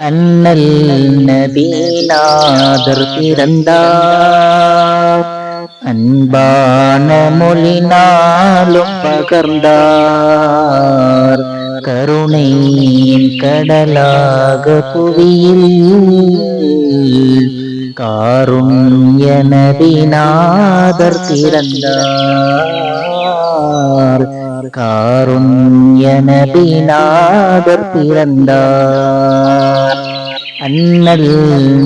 அண்ணல் நபிநாதர் பிறந்தார். அன்பான மொழினாலும் பகர்ந்தார். கருணையின் கடலாக புவியில் காருண்ய நபிநாதர் பிறந்தார். காருண்ய நபிநாதர் பிறந்தார். அண்ணல்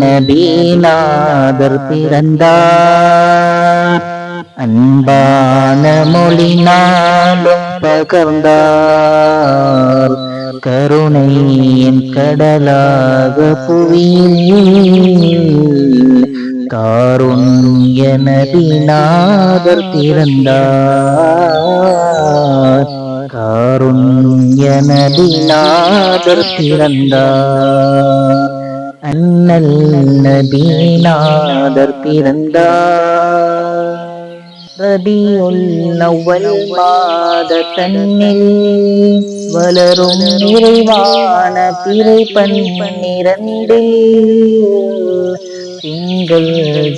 நபிநாதர் பிறந்தார். அன்பான மொழினாலும் பகர்ந்தார். கருணையின் கடலாக புவியில் காருண்ய நபிநாதர் பிறந்தார். காருண்ய நபிநாதர் பிறந்தார். அண்ணல் நபிநாதர் பிறந்தார். ரபியுல் அவ்வல் மாத தன்னில் வளரும் நிறைவான பிறை பன்னிரண்டில் திங்கள்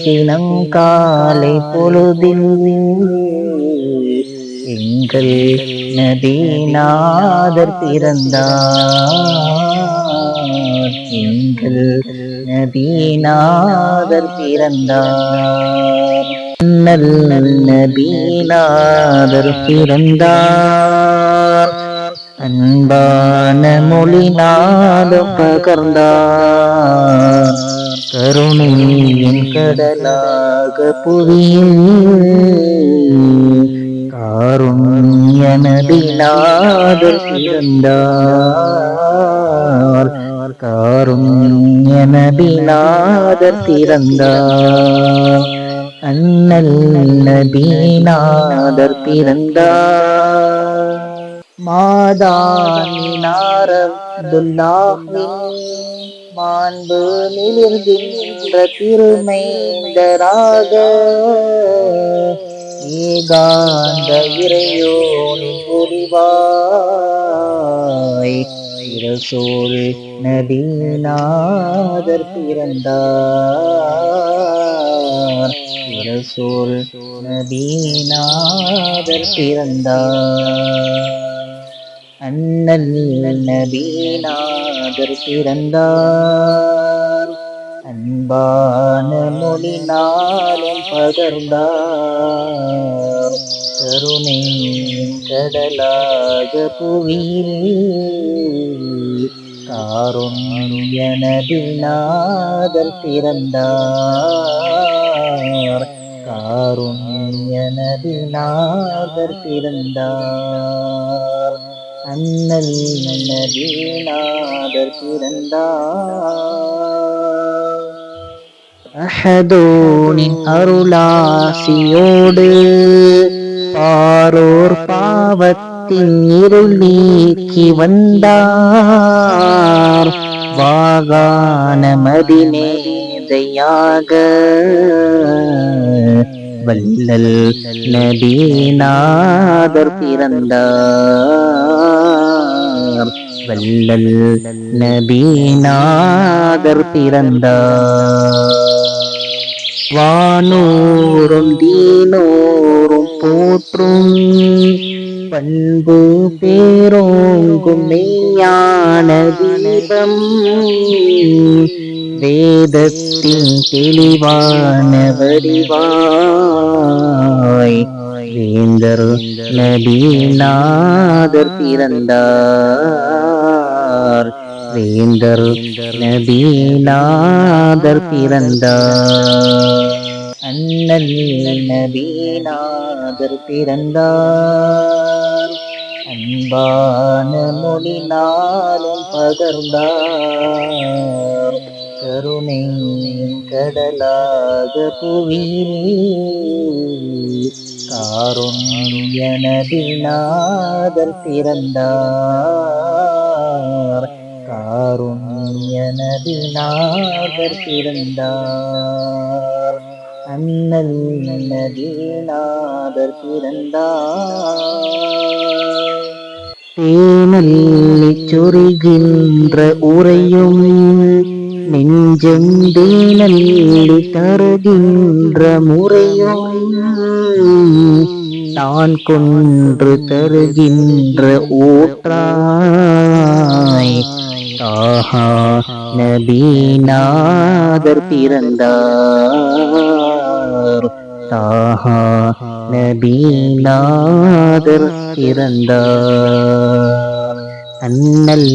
தினம் காலை பொழுதில் எங்கள் நபிநாதர் பிறந்தார். எங்கள் நபிநாதர் பிறந்தார். அண்ணல் நபிநாதர் பிறந்தார். அன்பான மொழினாலும் பகர்ந்தார். கருணையின் கடலாக புவியில் காருண்ய நபிநாதர் பிறந்தார். காருண்ய நபிநாதர் பிறந்தார். அண்ணல் நபிநாதர் பிறந்தார். மாதானினார் அப்துல்லாஹ்வின் மாண்பு மிளிர்கின்ற திருமைந்தராக ஏகாந்த இறையோனின் பொலிவாய் ரசூல் நபிநாதர் பிறந்தார். ரசூல் நபிநாதர் பிறந்தார். அண்ணல் நபிநாதர் பிறந்தார். அன்பான மொழினாலும் பகர்ந்தார். கருணையின் கடலாக புவியில் காருண்ய நபிநாதர் பிறந்தார். காருண்ய நபிநாதர் பிறந்தார். அண்ணல் நபிநாதர் பிறந்தார். அஹதோனின் அருளாசியோடு பாரோர் பாவத்தின் இருள் நீக்கி வந்தார். வாகான மதினேதையாக வல்லல் நபிநாதர் பிறந்தார். வல்லல் நபிநாதர் பிறந்தார். வானூரும் தீனோரும் போற்றும் பண்பு பேரோங்கும் மெய்ஞான தீபம் வேதத்தின் தெளிவான வடிவாய் வேந்தர் நபிநாதர் பிறந்தார். வேந்தர் நபிநாதர் பிறந்தார். அண்ணல் நபிநாதர் பிறந்தார். அன்பான மொழினாலும் பகர்ந்தார். கருணையின் கடலாக புவியில் காருண்ய நபிநாதர் பிறந்தார். காருண்ய நபிநாதர் பிறந்தார். அண்ணல் நபிநாதர் பிறந்தார். தேனல்லி சொரிகின்ற உரையும் நெஞ்சம் தேனல்லி தருகின்ற முறையும் நான் கொன்று தருகின்ற ஊற்றாய் தாஹா நபீநாதர் பிறந்தார். தாஹா நபீநாதர் பிறந்தார். அண்ணல்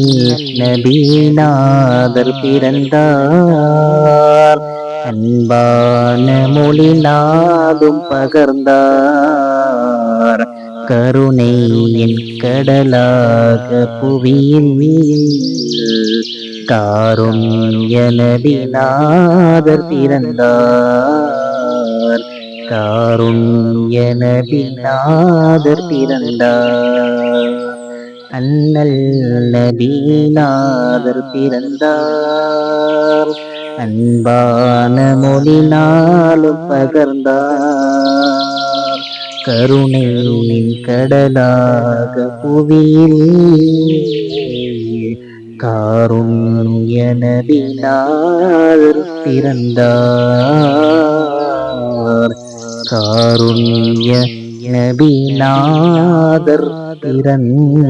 நபீநாதர் பிறந்தார். அன்பான மொழி நாடும் பகர்ந்தார். கருணையின் கடலாக புவியில் காருண்ய நபிநாதர் பிறந்தார். காருண்ய நபிநாதர் பிறந்தார். அண்ணல் நபிநாதர் பிறந்தார். அன்பான மொழி நாளும் பகர்ந்தார். கருணையின் கடலாக புவியில் காருண்ய நபிநாதர் பிறந்தார். காருண்ய நபிநாதர் பிறந்தார்.